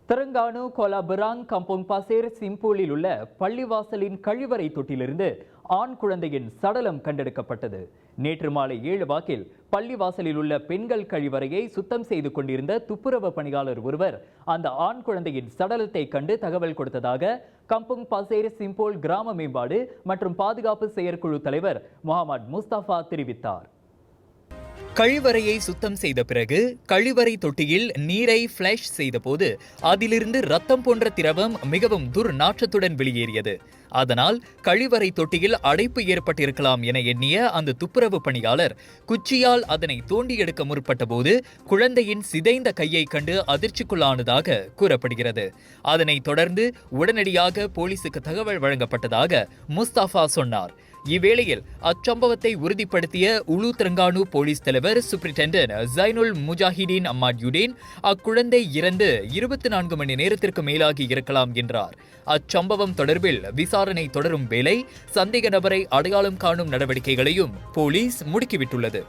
தெலங்கானா கோலாபுராங் கம்போங் பாசேர் சிம்போலில் உள்ள பள்ளிவாசலின் கழிவறை தொட்டிலிருந்து ஆண் குழந்தையின் சடலம் கண்டெடுக்கப்பட்டது. நேற்று மாலை 7 வாக்கில் பள்ளிவாசலில் உள்ள பெண்கள் கழிவறையை சுத்தம் செய்து கொண்டிருந்த துப்புரவு பணியாளர் ஒருவர் அந்த ஆண் குழந்தையின் சடலத்தை கண்டு தகவல் கொடுத்ததாக கம்போங் பாசேர் சிம்போல் கிராம மேம்பாடு மற்றும் பாதுகாப்பு செயற்குழு தலைவர் முகமது முஸ்தபா தெரிவித்தார். கழிவறையை சுத்தம் செய்த பிறகு கழிவறை தொட்டியில் நீரை ஃபிளஷ் செய்த போது அதிலிருந்து ரத்தம் போன்ற திரவம் மிகவும் துர்நாற்றத்துடன் வெளியேறியது. அதனால் கழிவறை தொட்டியில் அடைப்பு ஏற்பட்டிருக்கலாம் என எண்ணிய அந்த துப்புரவு பணியாளர் குச்சியால் அதனை தோண்டி எடுக்க முற்பட்ட போது குழந்தையின் சிதைந்த கையை கண்டு அதிர்ச்சிக்குள்ளானதாக கூறப்படுகிறது. அதனைத் தொடர்ந்து உடனடியாக போலீசுக்கு தகவல் வழங்கப்பட்டதாக முஸ்தபா சொன்னார். இவ்வேளையில் அச்சம்பவத்தை உறுதிப்படுத்திய உலு தெலங்கானா போலீஸ் தலைவர் சூப்பரிண்டென்டென்ட் ஜைனுல் முஜாஹிதீன் அம்மாட்யுடீன் அக்குழந்தை இறந்து 24 மணி நேரத்திற்கு மேலாகி இருக்கலாம் என்றார். அச்சம்பவம் தொடர்பில் விசாரணை தொடரும் வேளை சந்தேக நபரை அடையாளம் காணும் நடவடிக்கைகளையும் போலீஸ் முடுக்கிவிட்டுள்ளது.